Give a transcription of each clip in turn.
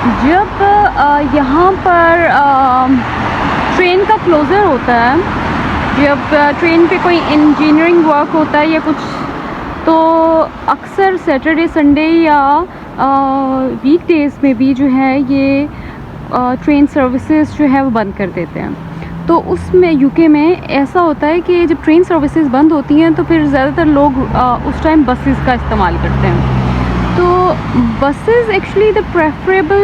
जब यहाँ पर ट्रेन का क्लोज़र होता है, जब ट्रेन पे कोई इंजीनियरिंग वर्क होता है या कुछ, तो अक्सर सैटरडे संडे या वीक डेज़ में भी जो है ये ट्रेन सर्विसेज जो है वो बंद कर देते हैं। तो उसमें यूके में ऐसा होता है कि जब ट्रेन सर्विसेज बंद होती हैं तो फिर ज़्यादातर लोग उस टाइम बसेस का इस्तेमाल करते हैं। तो बसेस एक्चुअली द प्रेफरेबल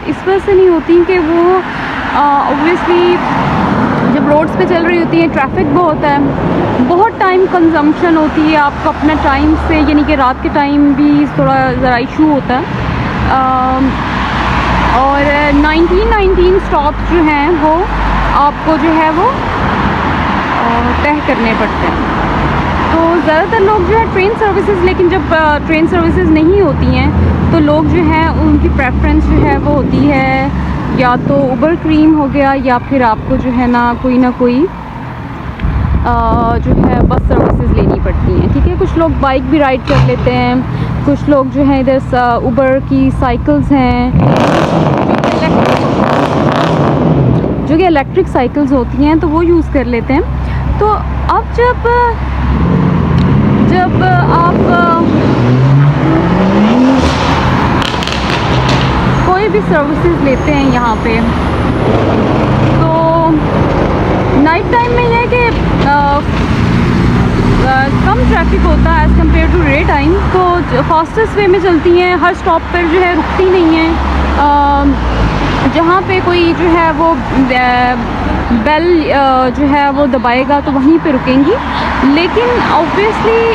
इस वजह से नहीं होती कि वो ऑब्वियसली जब रोड्स पे चल रही होती हैं ट्रैफिक बहुत है, बहुत टाइम कंजम्पशन होती है, आपको अपना टाइम से, यानी कि रात के टाइम भी थोड़ा ज़रा इशू होता है। और 19 स्टॉप्स जो हैं वो आपको जो है वो तय करने पड़ते हैं। तो ज़्यादातर लोग जो है ट्रेन सर्विसेज, लेकिन जब ट्रेन सर्विसेज नहीं होती हैं तो लोग जो हैं उनकी प्रेफरेंस जो है वो होती है या तो उबर क्रीम हो गया, या फिर आपको जो है ना कोई जो है बस सर्विसेज लेनी पड़ती हैं। ठीक है, कुछ लोग बाइक भी राइड कर लेते हैं, कुछ लोग जो है इधर उबर की साइकिल्स हैं जो कि इलेक्ट्रिक साइकिल्स होती हैं तो वो यूज़ कर लेते हैं। तो अब जब आप कोई भी सर्विसेज लेते हैं यहाँ पे, तो नाइट टाइम में यह है कि कम ट्रैफिक होता है as compare to day time, तो फास्टेस्ट वे में चलती हैं, हर स्टॉप पर जो है रुकती नहीं हैं। जहाँ पे कोई जो है वो बेल जो है वो दबाएगा तो वहीं पे रुकेंगी। लेकिन ऑब्वियसली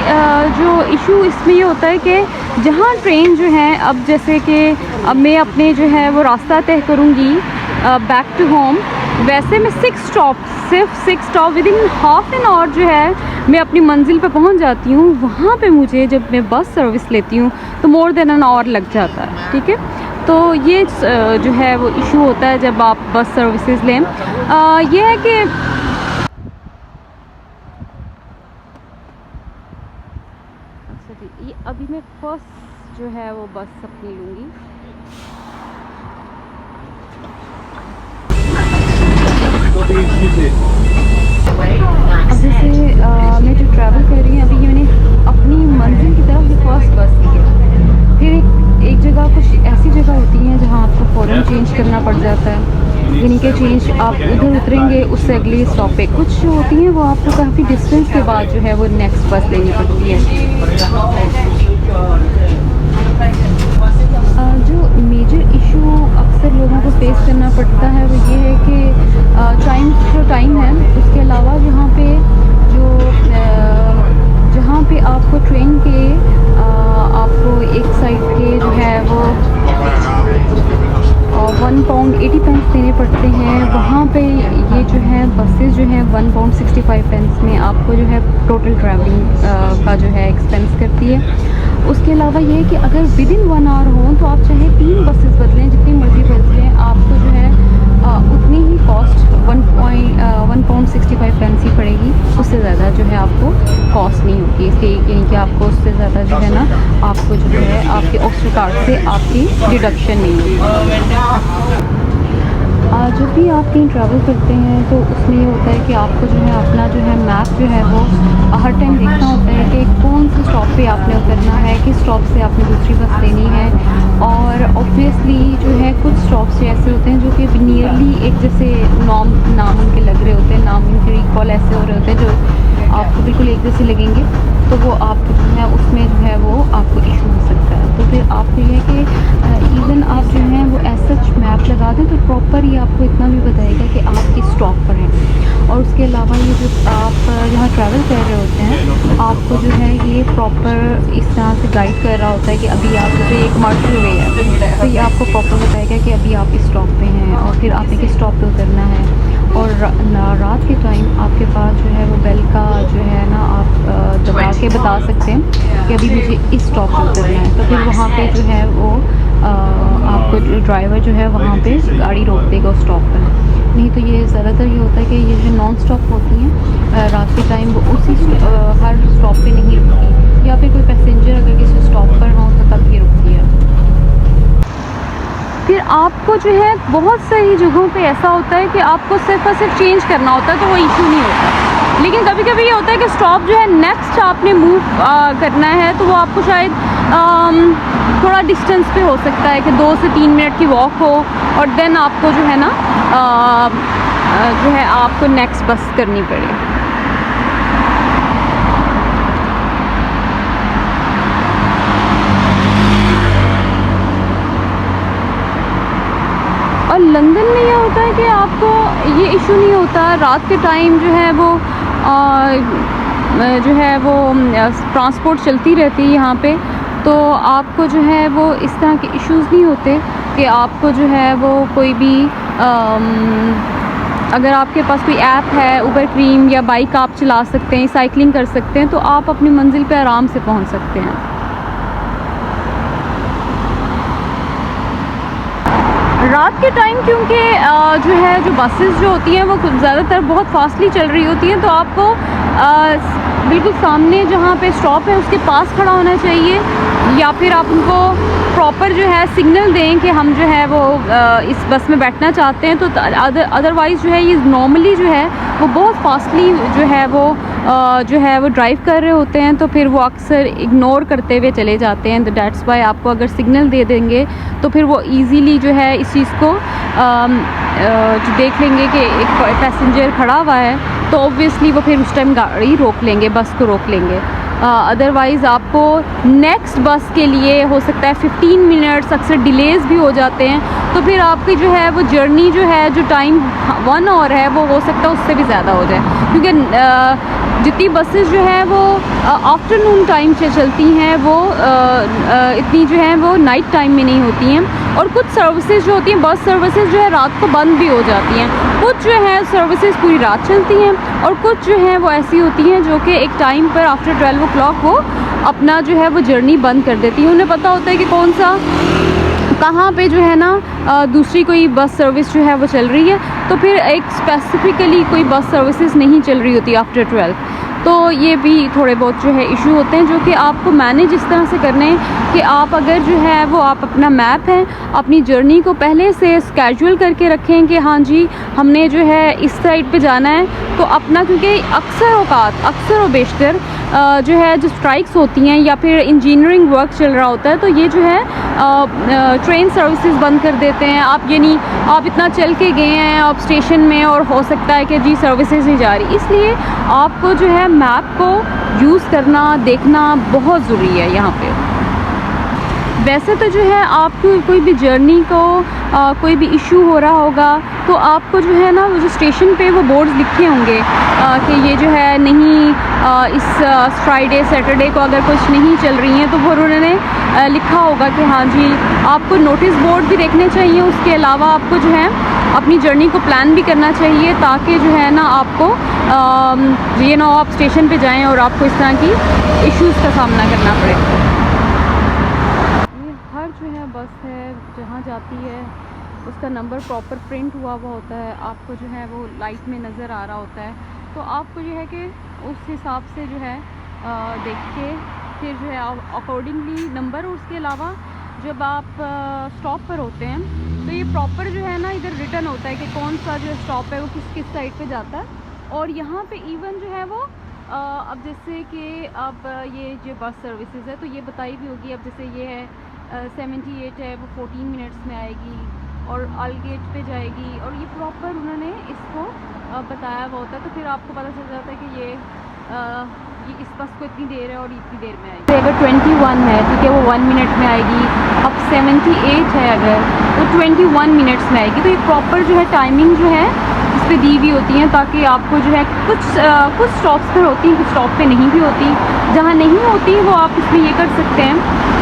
जो इशू इसमें ये होता है कि जहाँ ट्रेन जो है, अब जैसे कि अब मैं अपने जो है वो रास्ता तय करूँगी बैक टू होम, वैसे मैं सिर्फ 6 stop with in half an hour जो है मैं अपनी मंजिल पे पहुंच जाती हूँ। वहाँ पे मुझे जब मैं बस सर्विस लेती हूँ तो मोर देन एन आवर लग जाता है। ठीक है, तो ये जो है वो इशू होता है जब आप बस सर्विसेज लें। ये है कि अच्छा जी, ये अभी मैं फर्स्ट जो है वो बस अपनी लूँगी। अब जैसे मैं जो ट्रैवल कर रही हूँ अभी, ये मैंने अपनी मंजिल की तरफ ये फर्स्ट बस ली है। फिर एक जगह, कुछ ऐसी जगह होती हैं जहाँ आपको फ़ौरन चेंज करना पड़ जाता है, यानी कि चेंज आप उधर उतरेंगे उससे अगले स्टॉप पे। कुछ जो होती हैं वो आपको काफ़ी डिस्टेंस के बाद जो है वो नेक्स्ट बस लेनी पड़ती है। जो मेजर इशू अक्सर लोगों को फेस करना पड़ता है वो ये है कि टाइम है, उसके अलावा जहाँ पे आपको ट्रेन के आपको एक साइड के जो है वो £1.80 देने पड़ते हैं, वहाँ पे ये जो है बसेस जो हैं £1.65 में आपको जो है टोटल ट्रैवलिंग का जो है एक्सपेंस करती है। उसके अलावा ये है कि अगर विद इन 1 आवर हो तो आप चाहे 3 बसेस बदलें, जितनी मर्ज़ी बदलें, आपको जो है उतनी ही कॉस्ट £1.65 ही पड़ेगी, उससे ज़्यादा जो है आपको कॉस्ट नहीं होगी। इसलिए यानी कि आपको उससे ज़्यादा जो है ना आपको जो है आपके ऑक्सीजन कार्ड से आपकी डिडक्शन नहीं होगी। जब भी आप कहीं ट्रैवल करते हैं तो उसमें ये होता है कि आपको जो है अपना जो है मैप जो है वो हर टाइम देखना होता है कि कौन से स्टॉप पे आपने उतरना है, किस स्टॉप से आपने दूसरी बस लेनी है। और ऑब्वियसली जो है कुछ स्टॉप्स ऐसे होते हैं जो कि नियरली एक जैसे नाम उनके लग रहे होते हैं, नाम उनके रिकॉल ऐसे हो रहे होते हैं जो आपको बिल्कुल एक जैसे लगेंगे, तो वो आपको जो है उसमें जो है वो आपको इशू हो सकता है। तो फिर आपको ये है कि इवन आप जो है वो एज सच मैप लगा दें तो प्रॉपर ये आपको इतना भी बताएगा कि आप किस स्टॉप पर हैं। और उसके अलावा ये जो आप जहाँ ट्रैवल कर रहे होते हैं आपको जो है ये प्रॉपर इस तरह से गाइड कर रहा होता है कि अभी आप जैसे एक मार्शल वे है तो ये आपको प्रॉपर बताएगा कि अभी आप इस स्टॉप पे हैं और फिर आपने किस स्टॉप पे उतरना है। और रात के टाइम आपके पास जो है वो बेल का जो है ना आप दबा के बता सकते हैं कि अभी मुझे इस स्टॉप पे उतरना है, तो फिर वहाँ पे जो है वो आपको ड्राइवर जो है वहाँ पे गाड़ी रोक देगा उस स्टॉप पर। नहीं तो ये ज़्यादातर ये होता है कि ये जो नॉन स्टॉप होती हैं रात के टाइम वो उसी हर स्टॉप पे नहीं रुकती, या फिर कोई पैसेंजर अगर किसी स्टॉप पर हो तो तब ये रुकती है। फिर आपको जो है बहुत सारी जगहों पे ऐसा होता है कि आपको सिर्फ और सिर्फ चेंज करना होता है, तो वो इशू नहीं होता। लेकिन कभी कभी ये होता है कि स्टॉप जो है नेक्स्ट आपने मूव करना है, तो वो आपको शायद थोड़ा डिस्टेंस पे हो सकता है कि 2 से 3 मिनट की वॉक हो, और देन आपको जो है ना जो है आपको नेक्स्ट बस करनी पड़े। और लंदन में ये होता है कि आपको ये इशू नहीं होता, रात के टाइम जो है वो ट्रांसपोर्ट चलती रहती है यहाँ पे, तो आपको जो है वो इस तरह के इश्यूज़ नहीं होते कि आपको जो है वो कोई भी अगर आपके पास कोई ऐप है उबर क्रीम या बाइक आप चला सकते हैं, साइकिलिंग कर सकते हैं, तो आप अपनी मंजिल पे आराम से पहुँच सकते हैं। रात के टाइम क्योंकि जो बसेस जो होती हैं वो ज़्यादातर बहुत फास्टली चल रही होती हैं, तो आपको बिल्कुल सामने जहाँ पे स्टॉप है उसके पास खड़ा होना चाहिए, या फिर आप उनको प्रॉपर जो है सिग्नल दें कि हम जो है वो इस बस में बैठना चाहते हैं। तो अदरवाइज़ जो है ये नॉर्मली जो है वो बहुत फास्टली जो है वो ड्राइव कर रहे होते हैं, तो फिर वो अक्सर इग्नोर करते हुए चले जाते हैं। तो डैट्स वाई आपको अगर सिग्नल दे देंगे तो फिर वो ईज़िली जो है इस चीज़ को जो देख लेंगे कि एक पैसेंजर खड़ा हुआ है, तो ऑब्वियसली वो फिर उस टाइम गाड़ी रोक लेंगे, बस को रोक लेंगे। अदरवाइज़ आपको नेक्स्ट बस के लिए हो सकता है 15 मिनट्स, अक्सर डिलेज़ भी हो जाते हैं, तो फिर आपकी जो है वो जर्नी जो है जो टाइम 1 आवर है वो हो सकता है उससे भी ज़्यादा हो जाए, क्योंकि जितनी बसेस जो है वो आफ्टरनून टाइम से चलती हैं वो इतनी जो है वो नाइट टाइम में नहीं होती हैं। और कुछ सर्विसेज जो होती हैं, बस सर्विसेज जो है रात को बंद भी हो जाती हैं। कुछ जो है सर्विसेज पूरी रात चलती हैं, और कुछ जो है वो ऐसी होती हैं जो कि एक टाइम पर आफ्टर 12 o'clock वो अपना जो है वो जर्नी बंद कर देती हैं। उन्हें पता होता है कि कौन सा कहाँ पे जो है ना दूसरी कोई बस सर्विस जो है वो चल रही है, तो फिर एक स्पेसिफिकली कोई बस सर्विसेज नहीं चल रही होती आफ्टर 12। तो ये भी थोड़े बहुत जो है इशू होते हैं, जो कि आपको मैनेज इस तरह से करने हैं कि आप अगर जो है वो आप अपना मैप है अपनी जर्नी को पहले से स्केड्यूल करके रखें कि हाँ जी हमने जो है इस साइड पे जाना है, तो अपना क्योंकि अक्सर व बेशतर जो है जो स्ट्राइक्स होती हैं या फिर इंजीनियरिंग वर्क चल रहा होता है, तो ये जो है ट्रेन सर्विसेज बंद कर देते हैं। आप यानी आप इतना चल के गए हैं आप स्टेशन में और हो सकता है कि जी सर्विसेज नहीं जा रही, इसलिए आपको जो है मैप को यूज़ करना देखना बहुत ज़रूरी है यहाँ पे। वैसे तो जो है आपको कोई भी जर्नी को कोई भी इशू हो रहा होगा तो आपको जो है ना वो जो स्टेशन पे वो बोर्ड्स लिखे होंगे कि ये जो है नहीं इस फ्राइडे सैटरडे को अगर कुछ नहीं चल रही हैं तो वो उन्होंने लिखा होगा कि हाँ जी आपको नोटिस बोर्ड भी देखने चाहिए। उसके अलावा आपको जो है अपनी जर्नी को प्लान भी करना चाहिए ताकि जो है ना आपको ये ना आप स्टेशन पे जाएं और आपको इस तरह की इश्यूज़ का सामना करना पड़े। ये हर जो है बस है जहाँ जाती है उसका नंबर प्रॉपर प्रिंट हुआ होता है, आपको जो है वो लाइट में नज़र आ रहा होता है, तो आपको जो है कि उस हिसाब से जो है देख के फिर जो है अकॉर्डिंगली नंबर। उसके अलावा जब आप स्टॉप पर होते हैं तो ये प्रॉपर जो है ना इधर रिटर्न होता है कि कौन सा जो स्टॉप है वो किस साइड पे जाता है। और यहाँ पे इवन जो है वो अब जैसे कि अब ये जो बस सर्विसेज है तो ये बताई भी होगी, अब जैसे ये है 78 है वो 14 मिनट्स में आएगी और अलगेट पे जाएगी, और ये प्रॉपर उन्होंने इसको बताया हुआ होता है, तो फिर आपको पता चल जाता है कि ये इस बस को इतनी देर है और इतनी देर में आएगी। अगर 21 है ठीक है वो 1 मिनट में आएगी, अब 78 है अगर वो 21 मिनट्स में आएगी। तो ये प्रॉपर जो है टाइमिंग जो है इस पर दी हुई होती हैं ताकि आपको जो है कुछ स्टॉप्स पर होती हैं, कुछ स्टॉप पे नहीं भी होती। जहाँ नहीं होती वो आप इसमें ये कर सकते हैं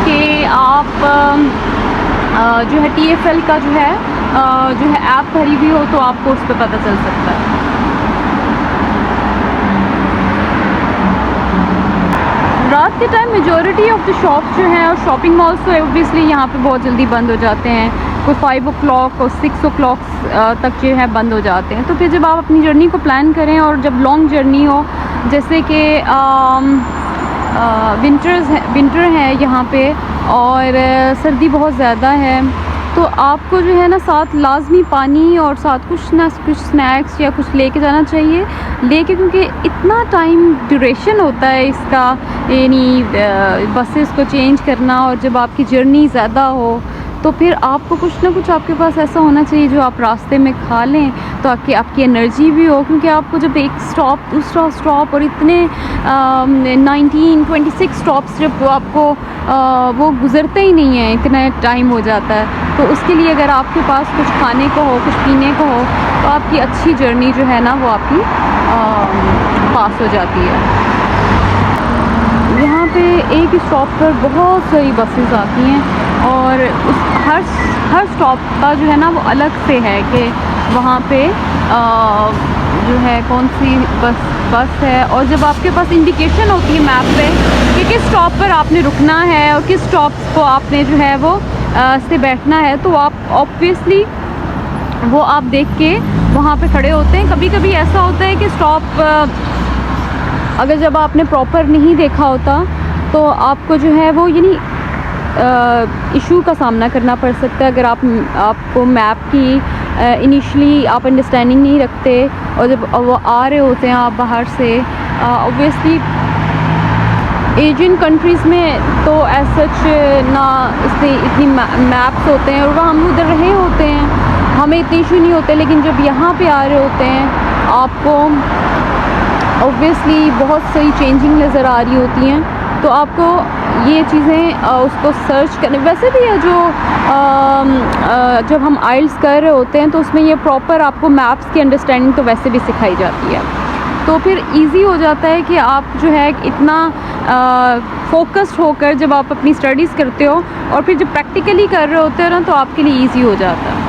कि आप जो है TFL का जो है ऐप भरी हुई हो तो आपको उस पर पता चल सकता है। रात के time majority of the shops जो हैं और शॉपिंग मॉल्स तो ऑब्वियसली यहाँ पे बहुत जल्दी बंद हो जाते हैं, कोई 5 o'clock और 6 o'clock तक जो है बंद हो जाते हैं। तो फिर जब आप अपनी जर्नी को प्लान करें और जब लॉन्ग जर्नी हो, जैसे कि विंटर है यहाँ पे और सर्दी बहुत ज़्यादा है, तो आपको जो है ना साथ लाजमी पानी और साथ कुछ ना कुछ स्नैक्स या कुछ लेके जाना चाहिए। लेके क्योंकि इतना टाइम ड्यूरेशन होता है इसका, यानी बसेस को चेंज करना, और जब आपकी जर्नी ज़्यादा हो तो फिर आपको कुछ ना कुछ आपके पास ऐसा होना चाहिए जो आप रास्ते में खा लें, तो आपकी एनर्जी भी हो। क्योंकि आपको जब एक स्टॉप दूसरा स्टॉप और इतने 19-26 स्टॉप्स जब वो आपको वो गुज़रते ही नहीं है, इतना टाइम हो जाता है। तो उसके लिए अगर आपके पास कुछ खाने को हो, कुछ पीने को हो, तो आपकी अच्छी जर्नी जो है ना वो आपकी पास हो जाती है। यहाँ पे एक ही स्टॉप पर बहुत सारी बसेस आती हैं, और हर स्टॉप का जो है ना वो अलग से है कि वहाँ पे जो है कौन सी बस है। और जब आपके पास इंडिकेशन होती है मैप पे कि किस स्टॉप पर आपने रुकना है और किस स्टॉप को आपने जो है वो से बैठना है, तो आप ऑब्वियसली वो आप देख के वहाँ पे खड़े होते हैं। कभी कभी ऐसा होता है कि स्टॉप अगर जब आपने प्रॉपर नहीं देखा होता तो आपको जो है वो यानी इशू का सामना करना पड़ सकता है। अगर आपको मैप की इनिशियली आप अंडरस्टैंडिंग नहीं रखते, और जब वो आ रहे होते हैं आप बाहर से, ऑब्वियसली एशियन कंट्रीज़ में तो एज सच ना इतनी मैप्स होते हैं, और वह हम उधर रहे होते हैं, हमें इतने इशू नहीं होते। लेकिन जब यहाँ पे आ रहे होते हैं आपको ऑब्वियसली बहुत सारी चेंजिंग नज़र आ रही होती हैं, तो आपको ये चीज़ें उसको सर्च करने, वैसे भी है जो जब हम आइल्स कर रहे होते हैं तो उसमें ये प्रॉपर आपको मैप्स की अंडरस्टैंडिंग तो वैसे भी सिखाई जाती है। तो फिर इजी हो जाता है कि आप जो है इतना फोकस्ड होकर जब आप अपनी स्टडीज़ करते हो, और फिर जब प्रैक्टिकली कर रहे होते हो ना, तो आपके लिए ईजी हो जाता है।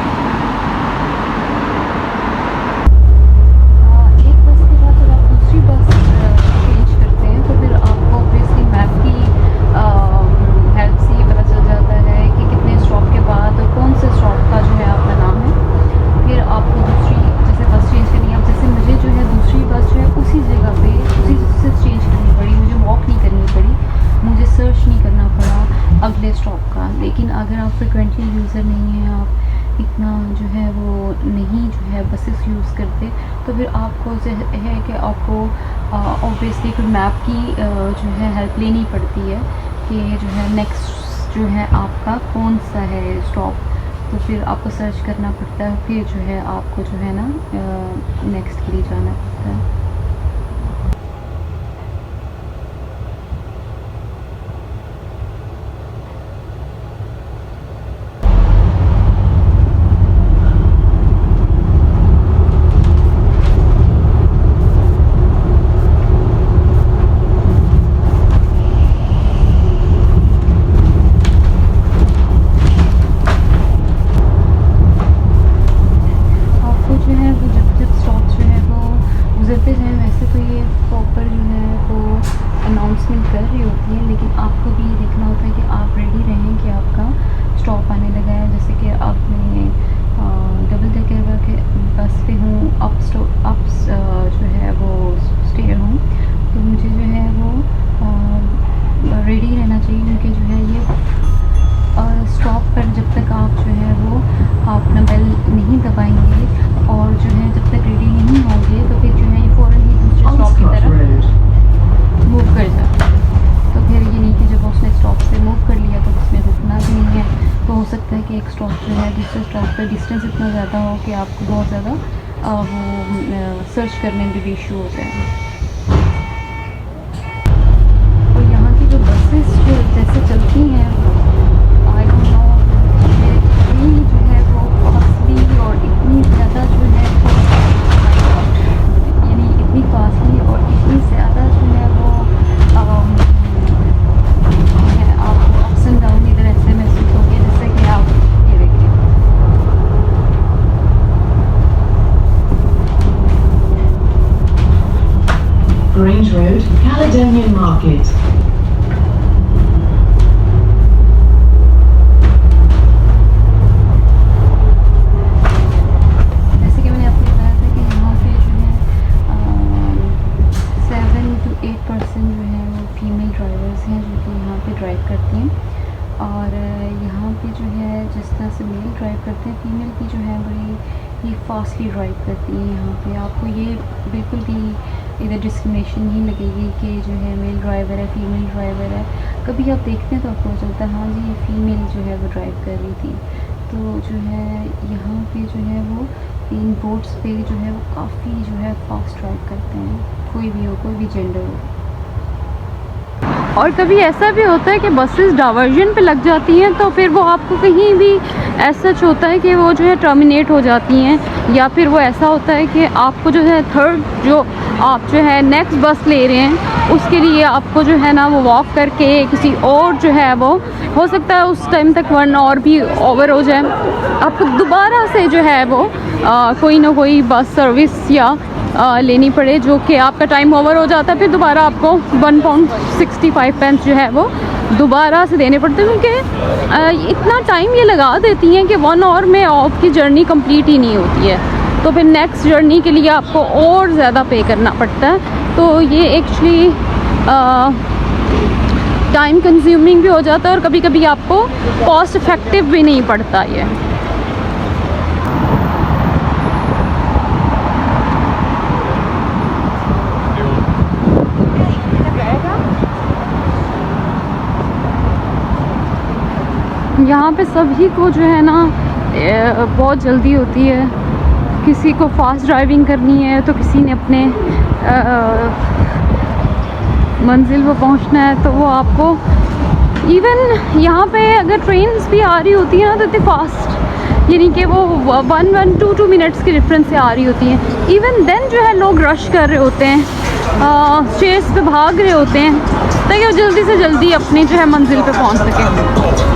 अगले स्टॉप का। लेकिन अगर आप फ्रिक्वेंटली यूज़र नहीं हैं, आप इतना जो है वो नहीं जो है बसेस यूज़ करते, तो फिर आपको जो है कि आपको ऑब्वियसली कोई मैप की जो है हेल्प लेनी पड़ती है कि जो है नेक्स्ट जो है आपका कौन सा है स्टॉप। तो फिर आपको सर्च करना पड़ता है, फिर जो है आपको जो है ना नेक्स्ट के लिए जाना पड़ता है। अनाउंसमेंट कर रही होती है, लेकिन आपको भी देखना होता है कि आप रेडी रहें कि आपका स्टॉप आने लगा है। जैसे कि अब मैं डबल डेकर के बस पे हूँ, अप जो है वो स्टेयर हूँ, तो मुझे जो है वो रेडी रहना चाहिए, क्योंकि जो है ये स्टॉप पर जब तक आप जो है वो अपना बेल नहीं दबाएंगे और जो है जब तक रेडी नहीं होंगे, तो फिर जो है ये फ़ौरन ही दूसरे स्टॉप की तरफ मूव कर जाता है। तो फिर ये नहीं कि जब उसने स्टॉप से मूव कर लिया तो उसमें रुकना भी नहीं है। तो हो सकता है कि एक स्टॉप जो है दूसरे स्टॉप पर डिस्टेंस इतना ज़्यादा हो कि आपको बहुत ज़्यादा वो सर्च करने में भी इशू हो जाए। और यहाँ की जो बसेस जो जैसे चलती हैं, आई डोंट नो, इतनी जो है वो कॉस्टली और इतनी ज़्यादा जो है यानी इतनी कॉस्टली और इतनी ज़्यादा जो है वो आपको अप्स एंड डाउन इधर ऐसे महसूस होंगे जैसे कि आप ये देखिए। Grange Road, Caledonian Market. जैसे कि मैंने आपको बताया था कि यहाँ पे जो है 7 to 8% जो है वो फीमेल ड्राइवर्स हैं जो कि यहाँ पे ड्राइव करती हैं। और यहाँ पे जो है जिस तरह से मेल ड्राइव करते हैं, फीमेल की जो है बड़ी ही फास्टली ड्राइव करती है। यहाँ पे आपको ये बिल्कुल भी इधर डिस्क्रिमिनेशन नहीं लगेगी कि जो है मेल ड्राइवर है, फीमेल ड्राइवर है। कभी आप देखते हैं तो आपको चलता है हाँ जी ये फ़ीमेल जो है वो ड्राइव कर रही थी। तो जो है यहाँ पे जो है वो इन रोड्स पे जो है वो काफ़ी जो है फास्ट ड्राइव करते हैं, कोई भी हो, कोई भी जेंडर हो। और कभी ऐसा भी होता है कि बसेस डाइवर्जन पे लग जाती हैं, तो फिर वो आपको कहीं भी ऐसा होता है कि वो जो है टर्मिनेट हो जाती हैं, या फिर वो ऐसा होता है कि आपको जो है थर्ड जो आप जो है नेक्स्ट बस ले रहे हैं उसके लिए आपको जो है ना वो वॉक करके किसी और जो है वो हो सकता है उस टाइम तक 1 आवर भी ओवर हो जाए, आपको दोबारा से जो है वो कोई ना कोई बस सर्विस या लेनी पड़े, जो कि आपका टाइम ओवर हो जाता है। फिर दोबारा आपको £1.65 जो है वो दोबारा से देने पड़ते हैं, क्योंकि इतना टाइम ये लगा देती हैं कि 1 आवर में आपकी जर्नी कंप्लीट ही नहीं होती है। तो फिर नेक्स्ट जर्नी के लिए आपको और ज़्यादा पे करना पड़ता है। तो ये एक्चुअली टाइम कंज्यूमिंग भी हो जाता है और कभी कभी आपको कॉस्ट इफ़ेक्टिव भी नहीं पड़ता ये। यहाँ पे सभी को जो है ना बहुत जल्दी होती है, किसी को फास्ट ड्राइविंग करनी है तो किसी ने अपने मंजिल पर पहुँचना है, तो वो आपको इवन यहाँ पे अगर ट्रेन्स भी आ रही होती हैं ना तो इतनी फास्ट, यानी कि वो 1-2 मिनट्स के डिफरेंस से आ रही होती हैं, इवन देन जो है लोग रश कर रहे होते हैं, स्टेज पे भाग रहे होते हैं ताकि वो जल्दी से जल्दी अपनी जो है मंजिल पे पहुँच सकें।